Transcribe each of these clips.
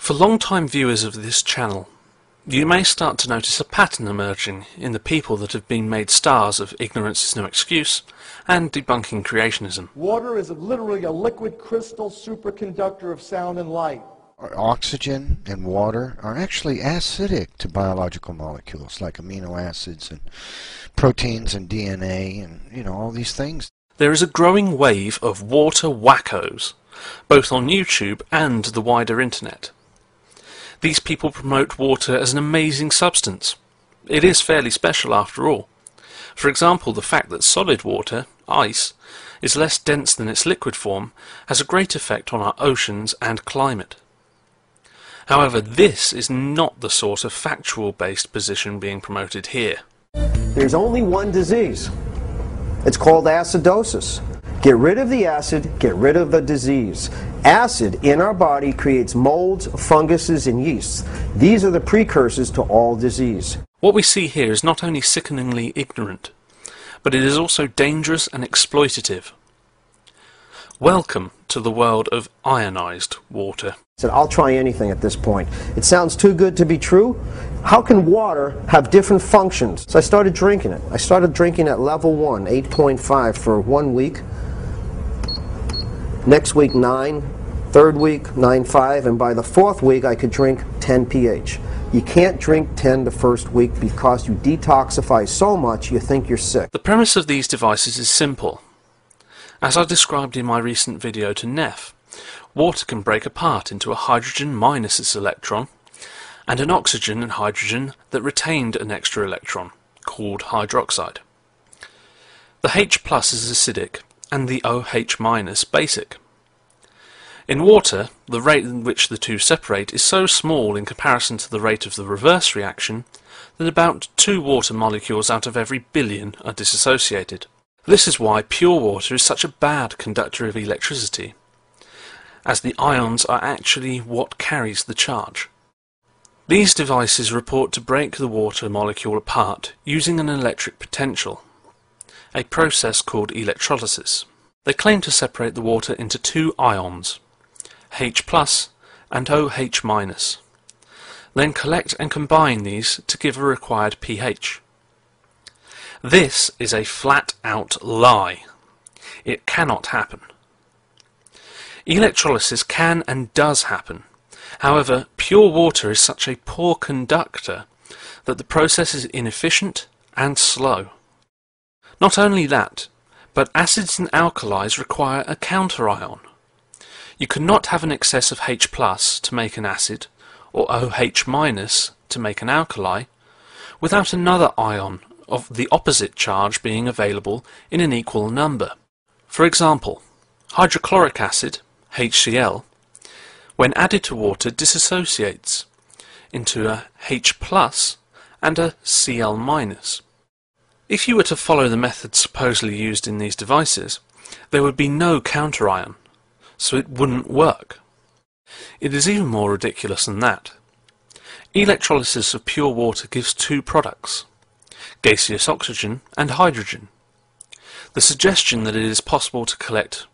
For long-time viewers of this channel, you may start to notice a pattern emerging in the people that have been made stars of Ignorance is No Excuse and debunking creationism. Water is literally a liquid crystal superconductor of sound and light. Oxygen and water are actually acidic to biological molecules like amino acids and proteins and DNA and, all these things. There is a growing wave of water wackos, both on YouTube and the wider internet. These people promote water as an amazing substance. It is fairly special after all. For example, the fact that solid water, ice, is less dense than its liquid form has a great effect on our oceans and climate. However, this is not the sort of factual-based position being promoted here. There's only one disease. It's called acidosis. Get rid of the acid, get rid of the disease. Acid in our body creates molds, funguses, and yeasts. These are the precursors to all disease. What we see here is not only sickeningly ignorant, but it is also dangerous and exploitative. Welcome to the world of ionized water. I said, I'll try anything at this point. It sounds too good to be true. How can water have different functions? So I started drinking it. I started drinking at level 1, 8.5 for 1 week. Next week 9, third week 9.5, and by the fourth week I could drink 10 pH. You can't drink 10 the first week because you detoxify so much you think you're sick. The premise of these devices is simple. As I described in my recent video to Neff, water can break apart into a hydrogen minus its electron and an oxygen and hydrogen that retained an extra electron, called hydroxide. The H+ is acidic and the OH- basic. In water, the rate in which the two separate is so small in comparison to the rate of the reverse reaction that about 2 water molecules out of every billion are disassociated. This is why pure water is such a bad conductor of electricity, as the ions are actually what carries the charge. These devices report to break the water molecule apart using an electric potential, a process called electrolysis. They claim to separate the water into 2 ions, H+ and OH-, then collect and combine these to give a required pH. This is a flat-out lie. It cannot happen. Electrolysis can and does happen. However, pure water is such a poor conductor that the process is inefficient and slow. Not only that, but acids and alkalis require a counterion. You cannot have an excess of H+ to make an acid, or OH- to make an alkali, without another ion of the opposite charge being available in an equal number. For example, hydrochloric acid, HCl, when added to water dissociates into a H+ and a Cl-. If you were to follow the method supposedly used in these devices, there would be no counterion, so it wouldn't work. It is even more ridiculous than that. Electrolysis of pure water gives 2 products, gaseous oxygen and hydrogen. The suggestion that it is possible to collect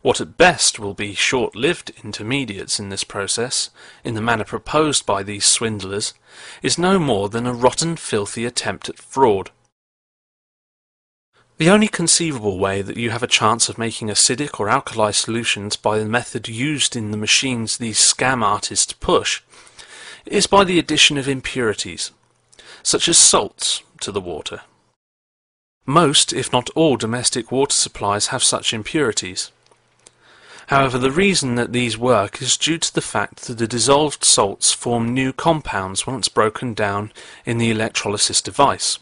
what at best will be short-lived intermediates in this process, in the manner proposed by these swindlers, is no more than a rotten, filthy attempt at fraud. The only conceivable way that you have a chance of making acidic or alkali solutions by the method used in the machines these scam artists push is by the addition of impurities, such as salts, to the water. Most, if not all, domestic water supplies have such impurities. However, the reason that these work is due to the fact that the dissolved salts form new compounds once broken down in the electrolysis device.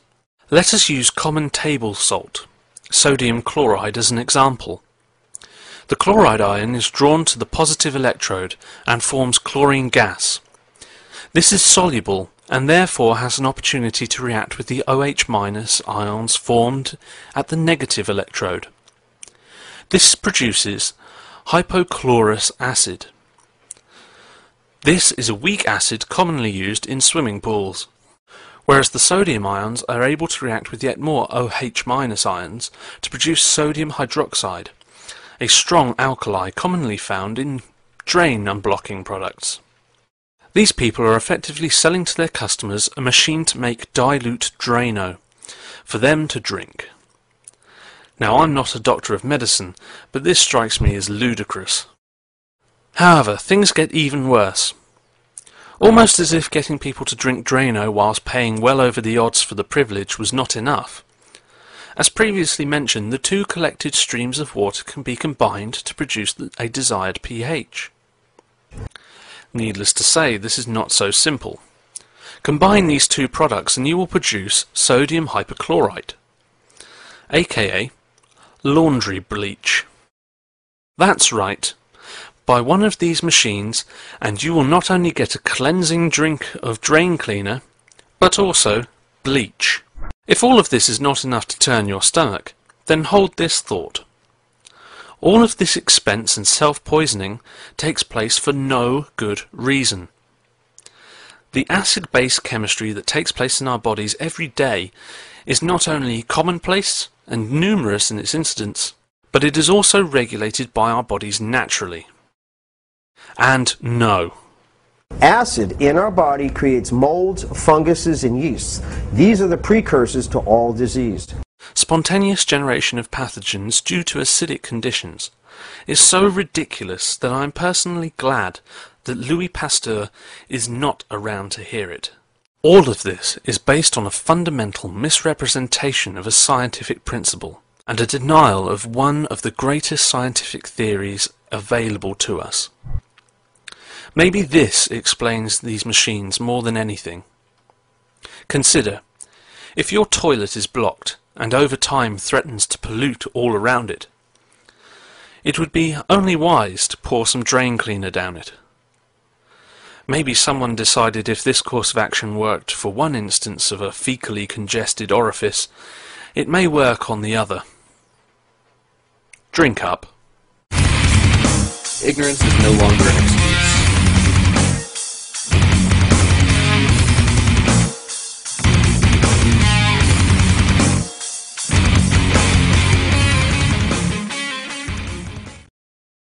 Let us use common table salt, sodium chloride, as an example. The chloride ion is drawn to the positive electrode and forms chlorine gas. This is soluble and therefore has an opportunity to react with the OH- ions formed at the negative electrode. This produces hypochlorous acid. This is a weak acid commonly used in swimming pools, whereas the sodium ions are able to react with yet more OH- ions to produce sodium hydroxide, a strong alkali commonly found in drain unblocking products. These people are effectively selling to their customers a machine to make dilute Drano, for them to drink. Now, I'm not a doctor of medicine, but this strikes me as ludicrous. However, things get even worse. Almost as if getting people to drink Drano whilst paying well over the odds for the privilege was not enough. As previously mentioned, the two collected streams of water can be combined to produce a desired pH. Needless to say, this is not so simple. Combine these two products and you will produce sodium hypochlorite, aka laundry bleach. That's right. Buy one of these machines and you will not only get a cleansing drink of drain cleaner, but also bleach. If all of this is not enough to turn your stomach, then hold this thought. All of this expense and self-poisoning takes place for no good reason. The acid-base chemistry that takes place in our bodies every day is not only commonplace and numerous in its incidence, but it is also regulated by our bodies naturally. And no. Acid in our body creates molds, funguses, and yeasts. These are the precursors to all disease. Spontaneous generation of pathogens due to acidic conditions is so ridiculous that I am personally glad that Louis Pasteur is not around to hear it. All of this is based on a fundamental misrepresentation of a scientific principle and a denial of one of the greatest scientific theories available to us. Maybe this explains these machines more than anything. Consider, if your toilet is blocked and over time threatens to pollute all around it, it would be only wise to pour some drain cleaner down it. Maybe someone decided if this course of action worked for one instance of a fecally congested orifice, it may work on the other. Drink up. Ignorance is no longer an excuse.